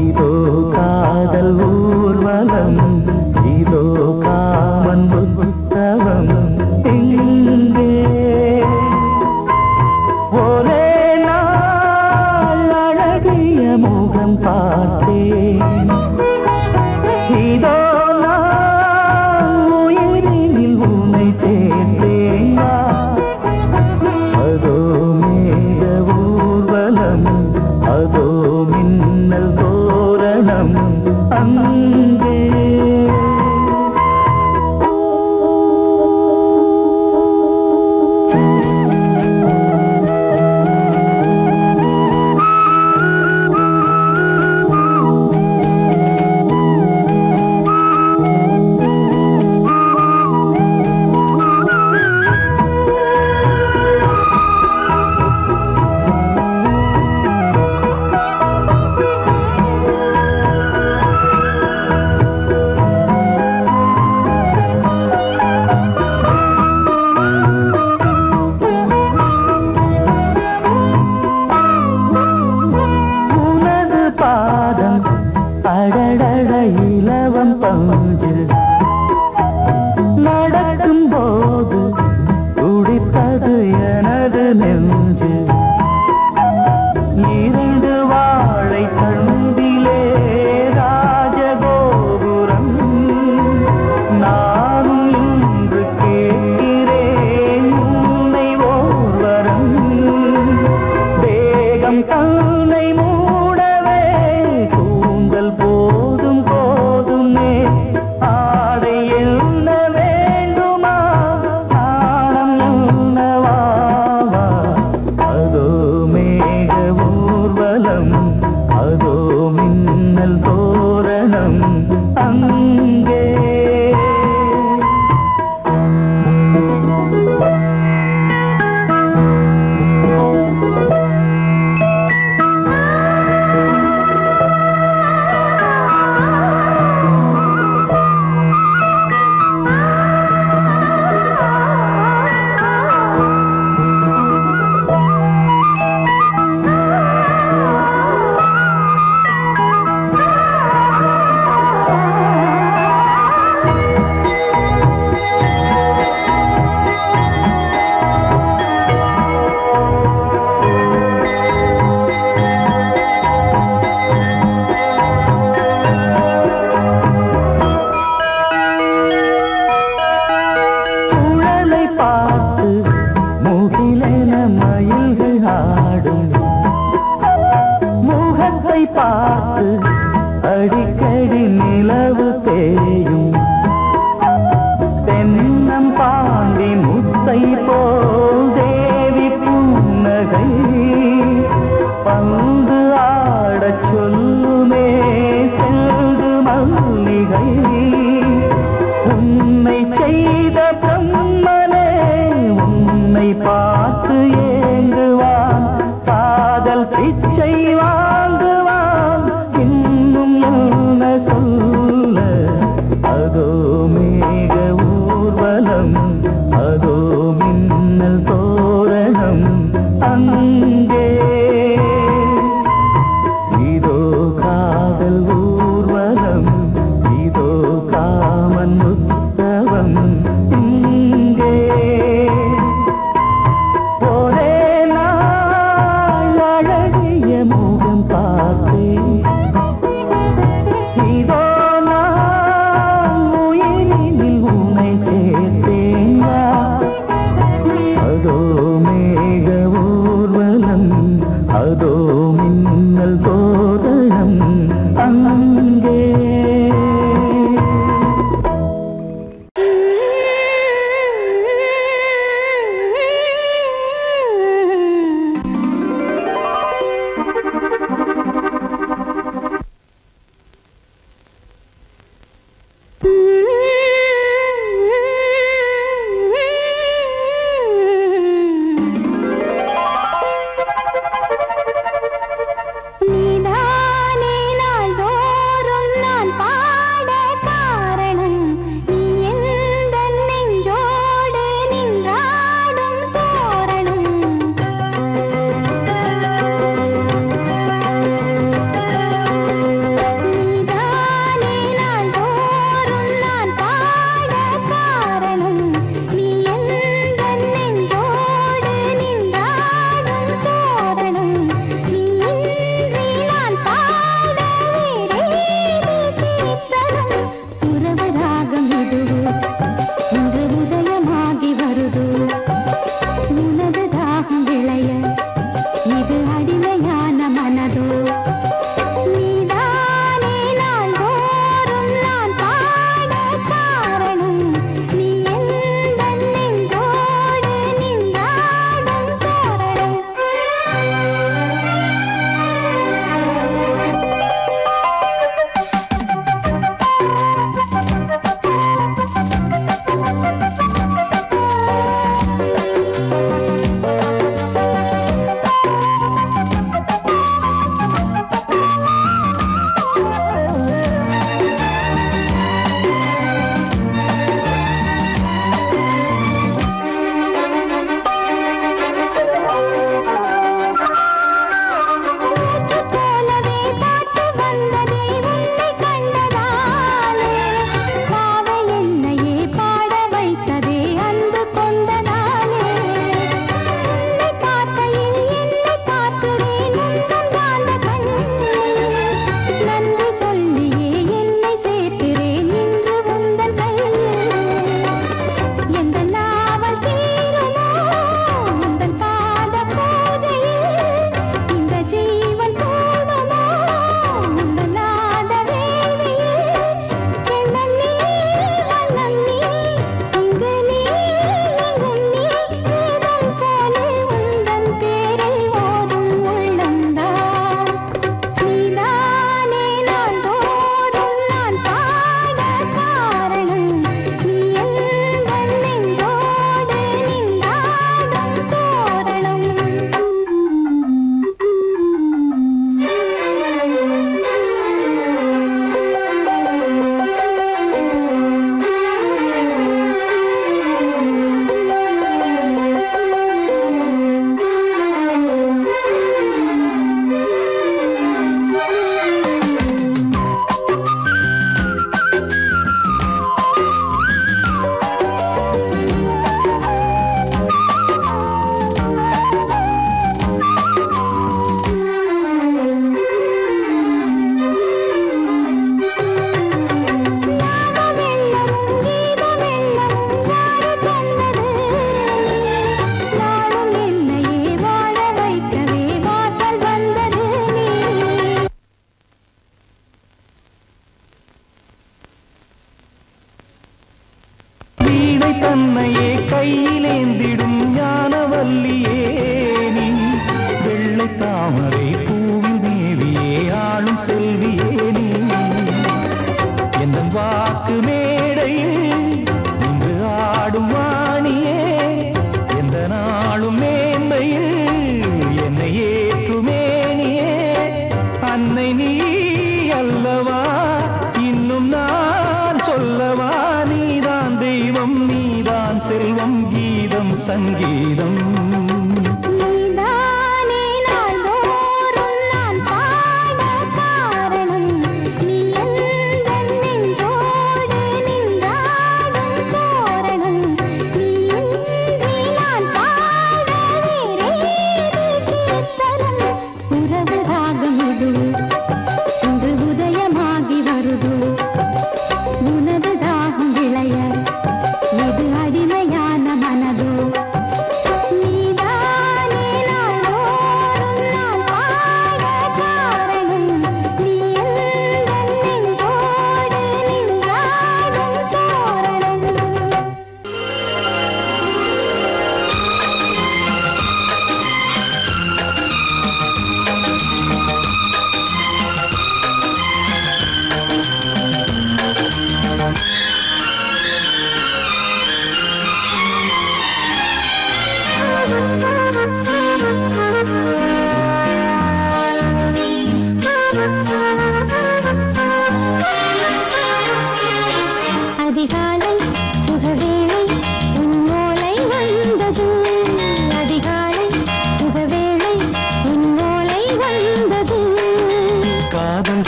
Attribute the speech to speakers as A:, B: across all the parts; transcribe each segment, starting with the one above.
A: இதோ காதல் ஊர்வலம், இதோ காமன் உற்சவம் இங்கே. ஒரே நாள் அழகிய முகம் பார்த்தேன், இதோ நான் உயிரினில் உன்னை சேர்த்தேன். அதோ மேக ஊர்வலம், அதோ மின்னல் தோரணம் அங்கே. அடடட இலவம் பஞ்சு நடக்கும் போது துடித்தது எனது நெஞ்சு. இரண்டு வாழை தண்டிலே ராஜகோபுரம், நானும் இன்று கேட்கிறேன் உன்னை ஓர்வரம். தேகம் தன்னை மூடவே கூந்தல் போதும் போதுமே, ஆடை என்ன வேண்டுமா நாணம் என்னவாவா. அதோ மேக ஊர்வலம், அதோ மின்னல் தோரணம் அங்கே. பார்த்து அடிக்கடி நிலவு தேயும், தென்னம் பாண்டி முத்தை போல் தேவி புன்னகை. பந்து ஆடச் சொல்லுமே செல்து மல்லிகை. உன்னை செய்த பிரம்மனே உன்னை பார்த்து ஏங்குவான், காதல் பிச்சை வாங்குவான், இன்னும் என்ன சொல்ல. அதோ மேக ஊர்வலம், அதோ மின்னல் தோரணம் அங்கே. இதோ காதல் ஊர்வலம், இதோ காமன் உற்சவம் இங்கே. ஒரே நாள் அழகிய முகம் பார்த்தேன், இதோ நான் உயிரினில் உன்னை சேர்த்தேன். அதோ மேக ஊர்வலம், அதோ மின்னல் தோரணம் அங்கே. தாமரை பூவில் மேவியே ஆளும் செல்வியே நீ என் வாக்கு மேடையில் இன்று ஆடும் வாணியே எந்த நாளும் மேன்மையில் என்னை ஏற்றுமேனியே அன்னை நீ அல்லவா இன்னும் நான் சொல்லவா நீதான் தெய்வம் நீதான் செல்வம் கீதம் சங்கீதம்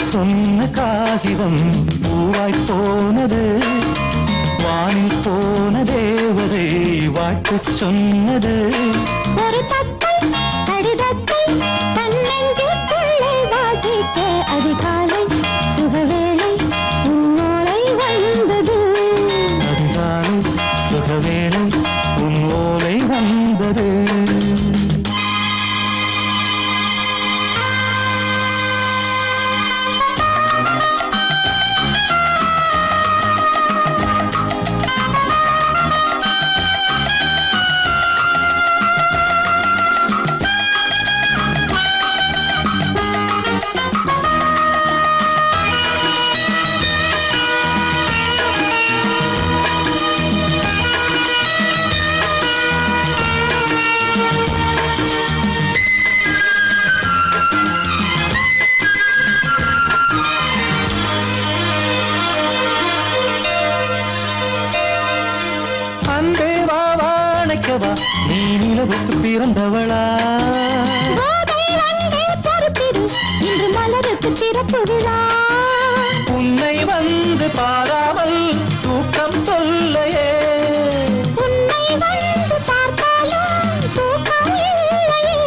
A: சொன்ன காகிதம் பூவாய் போனது வானில் போன தேவதை வாழ்த்து சொன்னது
B: ஒரு தத்தை கடிதத்தை தன்னெஞ்சுக்குள்ளே வாசிக்க அதிகாலை சுகவேளை உன்னோலை வந்தது
A: அதிகாலை சுகவேளை உன்னோலை வந்தது நீ நிலவுக்கு பிறந்தவளா
B: இன்று மலருக்கு திறப்பு விழா
A: உன்னை வந்து பாராமல் தூக்கம் தொல்லையே
B: உன்னை வந்து பார்த்தாலும் தூக்கம் இல்லையே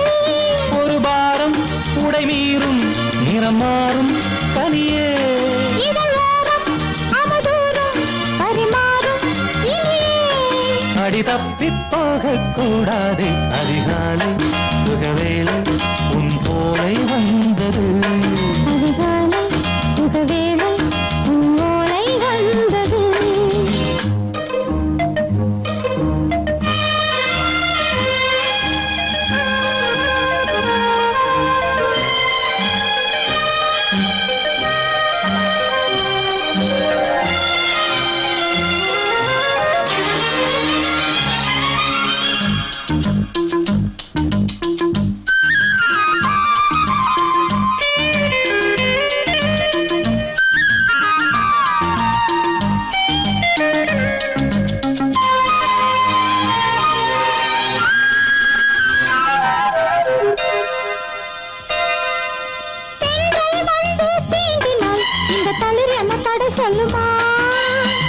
A: ஒரு பாரம் உடை மீறும் நிறம் மாறும் பனியே அடி தப்பி போகக்கூடாது அதிகாலை சுகவேளை உன் போலை வந்தது
B: அதிகாலை சுகவேளை உன் போலை வந்தது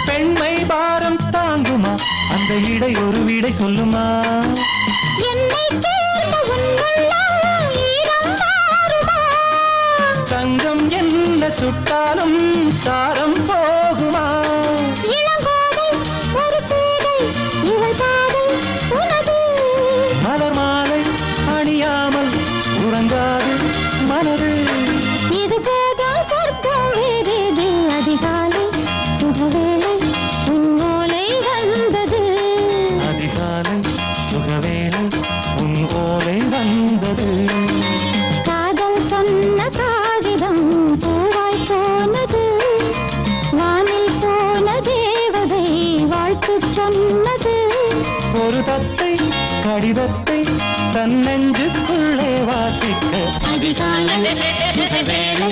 A: பெண்மை பாரம் தாங்குமா அந்த இடை ஒரு விடை சொல்லுமா சங்கம் என்ன சுட்டாலும் சாரம் போகுமா மலர் மாலை அணியாமல் உறங்காது மனது
B: இது போதும் சொர்க்கம் வேறேது அதிகாலை சுகவேளை உன்னோலை வந்தது
A: அதிகாலை சுகவேளை உன் ஓலை வந்தது
B: அதிகாலை சுகவேளை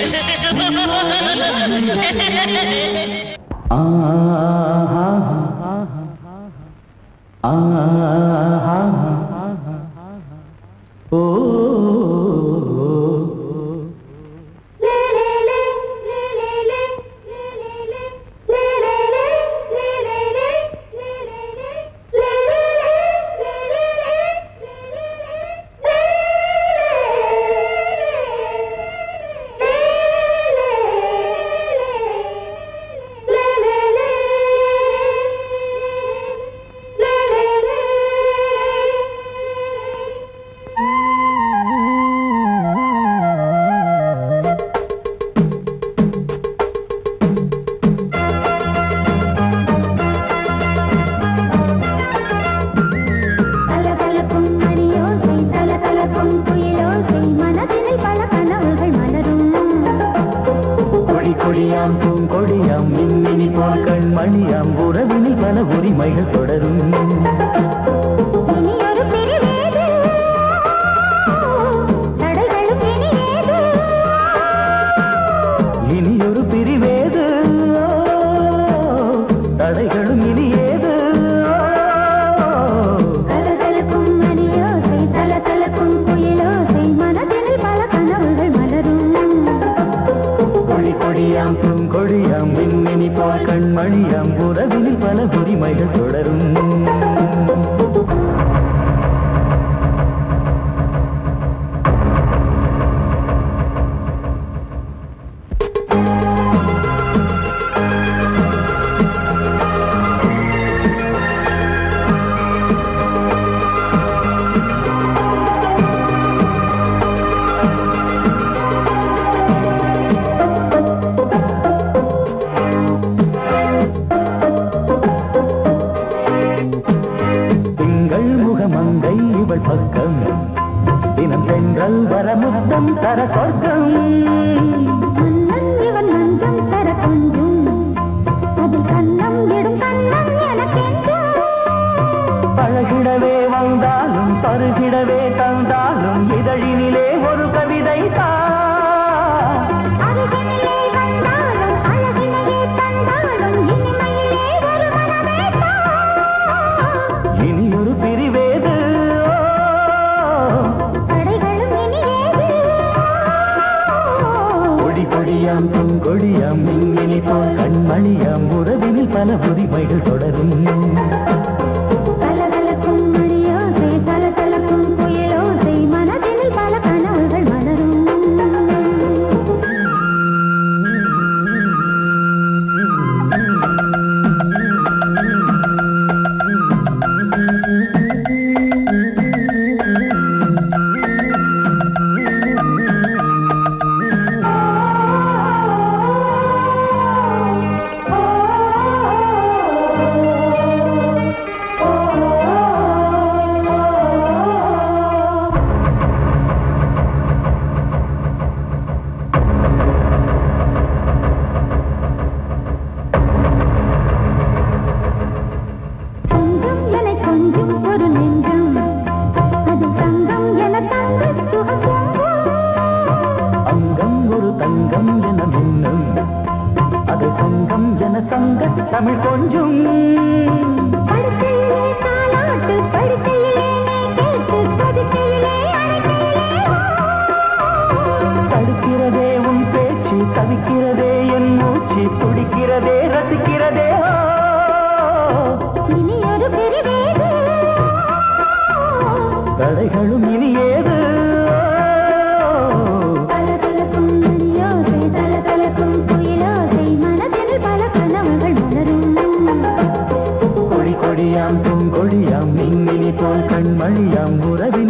A: கொடியாம் பூங்கொடியாம் மின்மினி போல் கண்மணியாம் உறவின்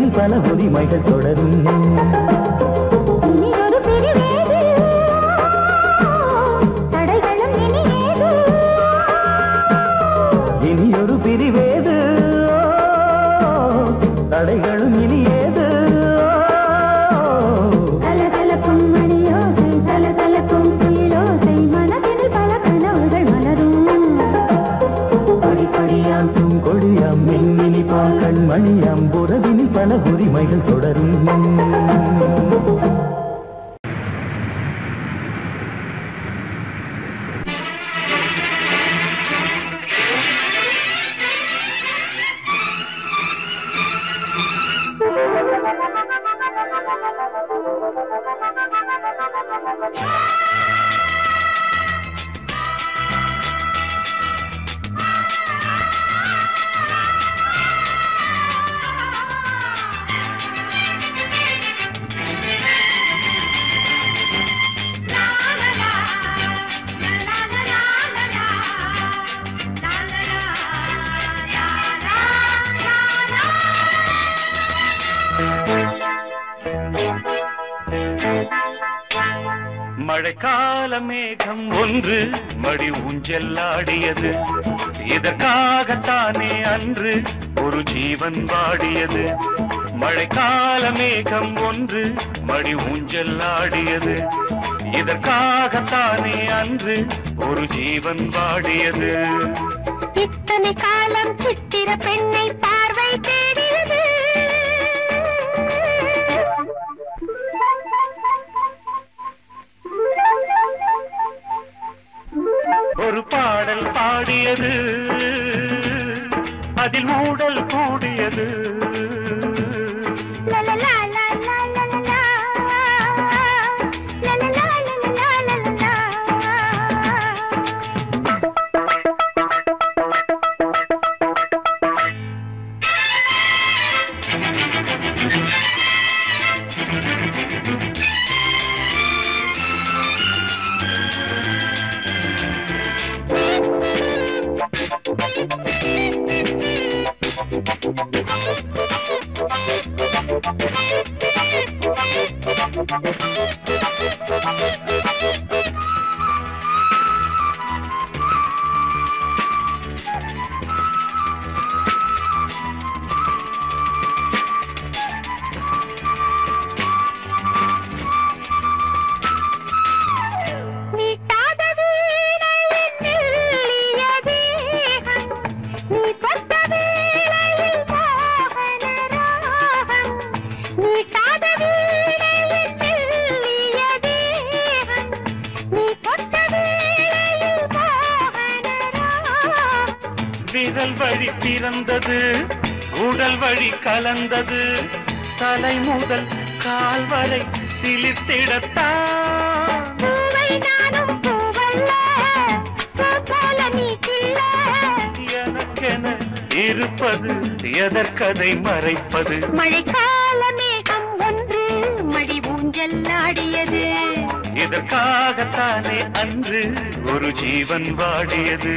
A: மழைக்கால மேகம் ஒன்று மடி ஊஞ்செல்லாடியது. இதற்காகத்தானே அன்று ஒரு ஜீவன் வாடியது. மழைக்கால மேகம் ஒன்று மடி ஊஞ்செல்லாடியது. இதற்காகத்தானே அன்று ஒரு ஜீவன் வாடியது.
B: இத்தனை காலம் சித்திர பெண்ணை பார்வை தேடியது.
A: ஒரு பாடல் பாடியது, அதில் ஊடல் கூடியது. விரல் வழி பிறந்தது, உடல் வழி கலந்தது. தலை முதல் கால் வரை சிலிர்த்திடத்தான். எனக்கென இருப்பது எதற்கதை மறைப்பது.
B: மழைக்கால மேகம் ஒன்று மடி ஊஞ்செல்லாடியது.
A: இதற்காகத்தானே அன்று ஒரு ஜீவன் வாடியது.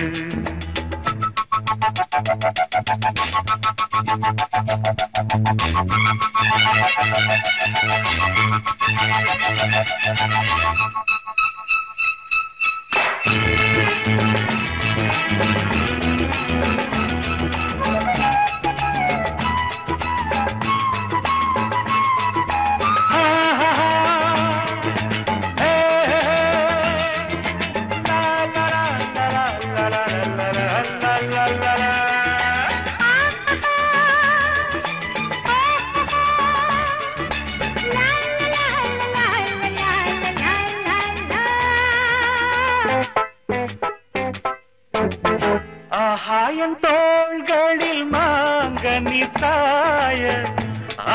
A: ஆகாயன் தோள்களில் மாங்கனி சாய,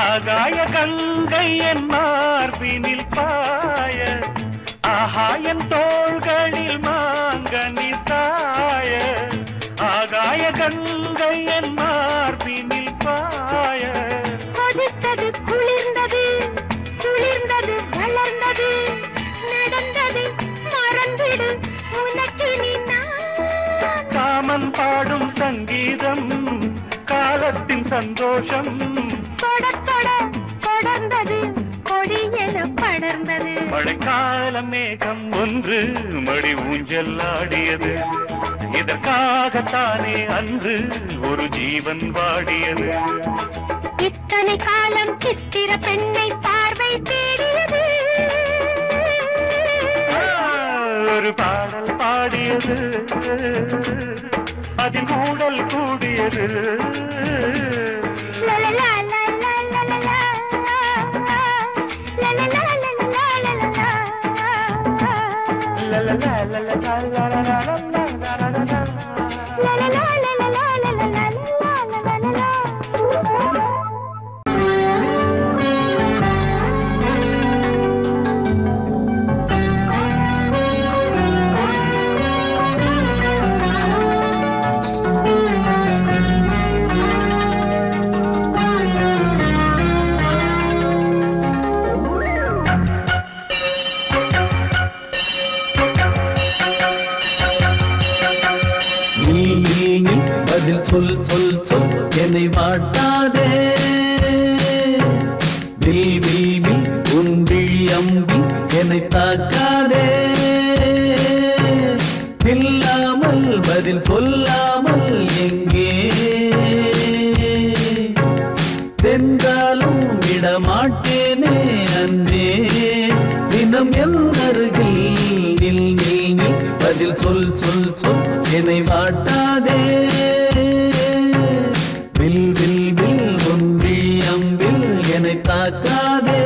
A: ஆகாய கங்கை என் மார்பினில் பாய. ஆகாயன் தோள்களில் மாங்கனி சாய, ஆகாய கங்கை என் மார்பினில் பாய.
B: கொதித்தது குளிர்ந்தது, குளிர்ந்தது வளர்ந்தது, நடந்தது மறந்திடு உனக்கு நீ.
A: காமன் பாடும் சங்கீதம் காலத்தின் சந்தோஷம்.
B: தொட தொட தொடர்ந்தது, கொடி என படர்ந்தது.
A: மழைக்கால மேகம் ஒன்று மடி ஊஞ்செல்லாடியது. இதற்காகத்தானே அன்று ஒரு ஜீவன் வாடியது.
B: இத்தனை காலம் சித்திர பெண்ணை பார்வை தேடியது.
A: ஒரு பாடல் பாடியது, அதில் ஊடல் கூடியது.
C: சொல் சொல் சொல் என்னை வாட்டாதே. உன் விழி அம்பி என்னை தாக்காதே நில்லாமல் பதில் சொல்லாமல் எங்கே சென்றாலும் விடமாட்டேனே அன்பே தினம் என் அருகில் நில் நில் நில் பதில் சொல் சொல் சொல் என்னை வாட்டாதே வில் வில் வில் ஒன்றி அம்பில் என்னை தாக்காதே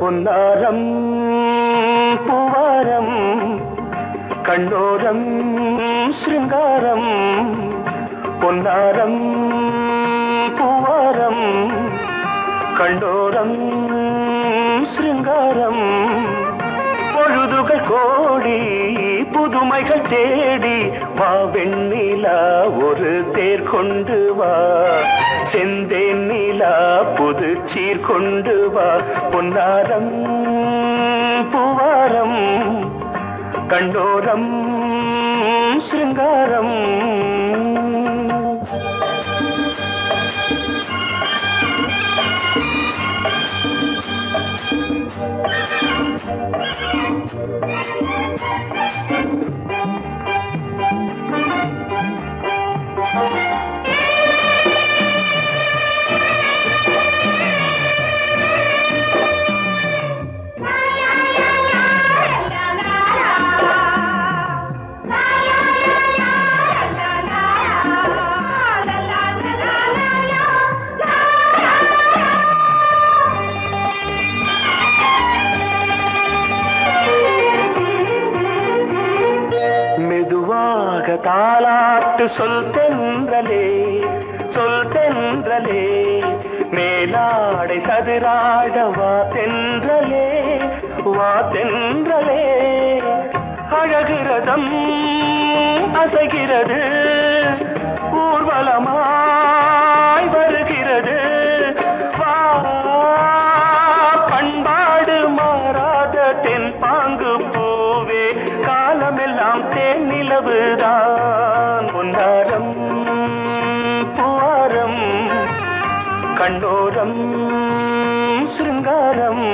D: பொன்னாரம் பூவாரம் கண்ணோரம் சிருங்காரம் பொன்னாரம் பூவாரம் கண்ணோரம் சிருங்காரம் பொழுதுகள் கோடி புதுமைகள் தேடி வா வெண்ணிலா ஒரு தேர் கொண்டு வா செந்தேன் நிலா புது சீர் கொண்டு வா பொன்னாரம் பூவாரம் கண்டோரம் சிருங்காரம் தாலாட்டு சொல் தென்றலே மேலாடை சதுராட வா தென்றலே அழகிறதம் அசைகிறது ஊர்வலமாய் வருகிறது வா பண்பாடு மாறாத தென் பாங்கு பூவே காலமெல்லாம் தேன் நிலவுதான் பொன்னாரம் பூவாரம் கண்டோரம் சிருங்காரம்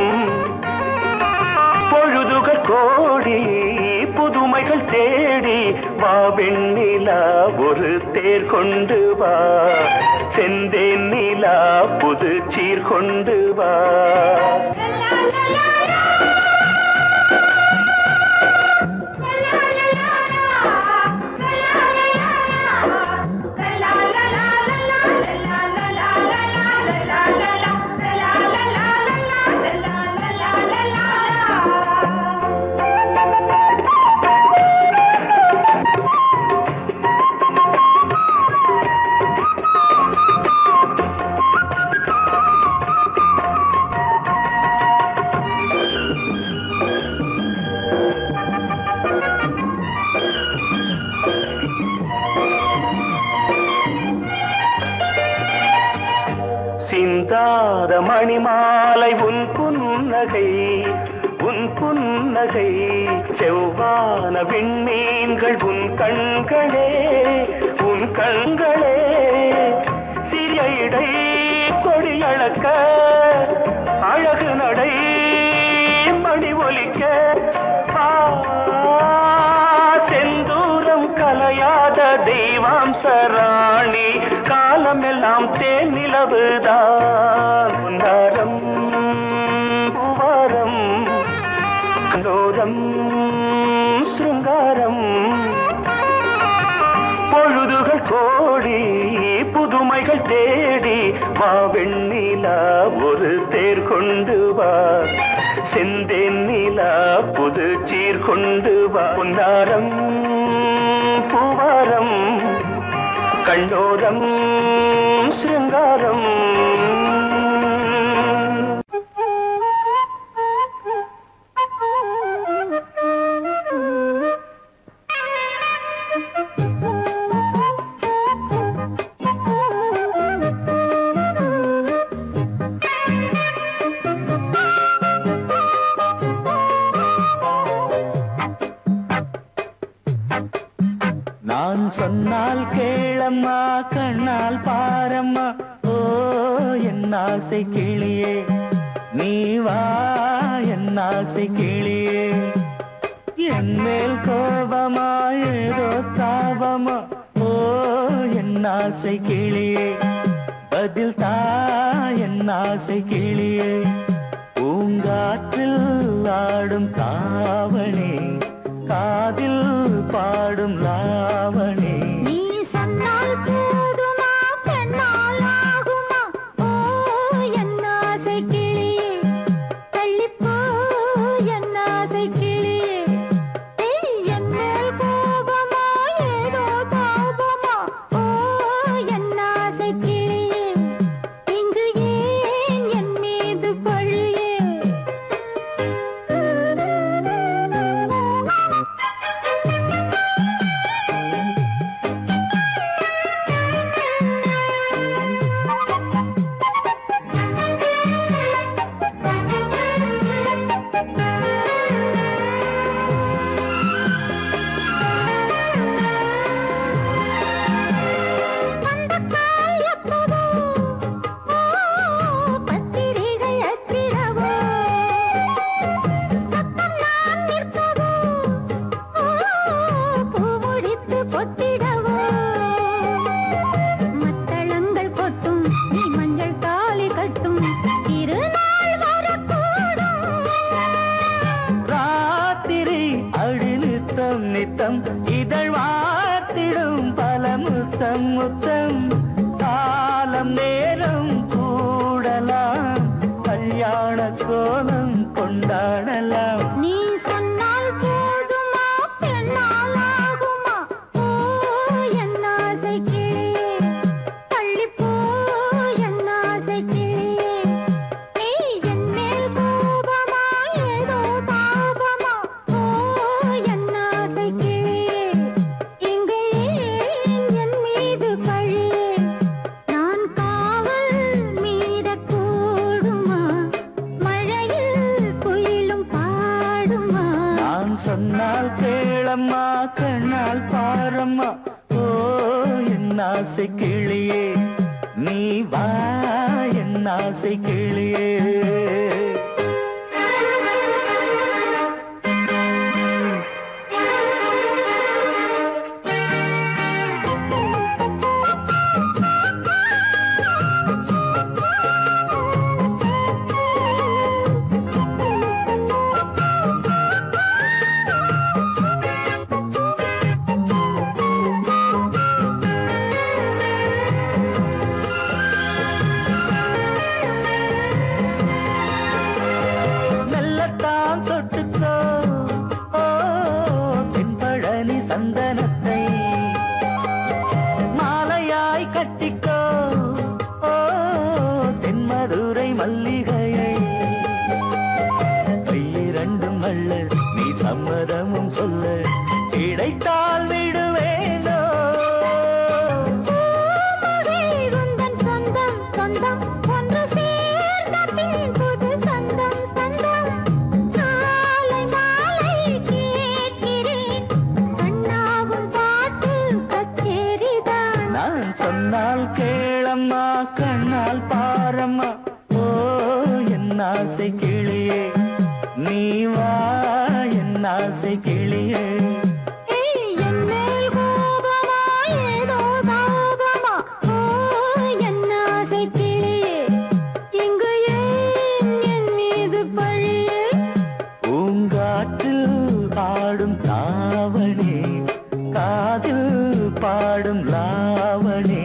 D: பொழுதுகள் கோடி புதுமைகள் தேடி வா வெண்ணிலா ஒரு தேர் கொண்டு வா செந்தேன் நிலா புது சீர் கொண்டு வா சிந்தாத மணிமாலை உன் புன்னகை செவ்வான விண்மீன்கள் உன் கண்களே சிறிய இடை கொடியளக்க அழகு நடை மணி ஒலிக்க செந்தூரம் கலையாத தெய்வாம்சராணி காலமெல்லாம் தேன் நிலவுதான் பொன்னாரம் பூவாரம் கண்டோரம் சிருங்காரம் பொழுதுகள் கோடி புதுமைகள் தேடி வா வெண்ணிலா ஒரு தேர் கொண்டு வா செந்தேன் நிலா புது சீர் கொண்டு வா பொன்னாரம் பூவாரம் கண்டோரம் சிருங்காரம் நான் சொன்னால் கேளம்மா கண்ணால் பாரம்மா ஓ என் ஆசை கிளியே நீ வா என் ஆசை கிளியே என் மேல் கோபமா ஏதோ தாபமா ஓ என் ஆசை கிளியே பதில் தா என் ஆசை கிளியே பூங்காற்றில் ஆடும் தாவணி காதில் பாடும் லாவணி
B: நீ சொன்னால் போதுமா பெண்ணால் ஆகுமா ஓ என் ஆசை கிளியே தள்ளிப்போ என் ஆசை கிளியே என் மேல் கோபமா ஏதோ தாபமா ஓ என் ஆசை கிளியே இங்கு ஏன் என் மீது பழியே
D: முத்தம் முத்தம் காலம் நேரம் கூடலாம் கல்யாண கோலம் கொண்டாடலாம்
B: நீ சொன்னால் போதுமா பெண்ணால் ஆகுமா ஓ என் ஆசை கிளியே தள்ளிப்போ என் ஆசை கிளியே நீ என் மேல் கோபமா ஏதோ தாபமா ஓ என் ஆசை கிளியே இங்கே என் மீது பழியே நான் காவல் மீறக்கூடுமா மழையில் குயிலும் பாடுமா
D: நான் சொன்னால் கேளம்மா கண்ணால் பாரம்மா ஓ என் ஆசை கிளியே நீ வா என் ஆசை கிளியே மெல்லத்தான் தொட்டுக்கோ ஓ தென்பழனி சந்தனத்தை மாலையாய் கட்டிக்கோ ஓ தென்மதுரை மல்லிகையை கையிரண்டும் வல்ல நீ சம்மதமும் சொல்ல கிடைத்தால் விடுவேனோ
B: மகிழ்வுந்தன் சொந்தம் சொந்தம் ஒன்று சேர்ந்த பின் புது சொந்தம் சொந்தம் மாலை மாலை கேட்கிறேன் கண்ணாவும் பாட்டு கச்சேரிதான்
D: நான் சொன்னால் கேளம்மா கண்ணால் பாரம்மா ஓ என் ஆசை கிளியே நீ வா என் ஆசை கிளியே
B: என் மேல் கோபமா ஏதோ தாபமா ஓ என் ஆசை கிளியே இங்கு ஏன் என் மீது பழியே
D: பூங்காற்றில் ஆடும் தாவணி காதில் பாடும் லாவணி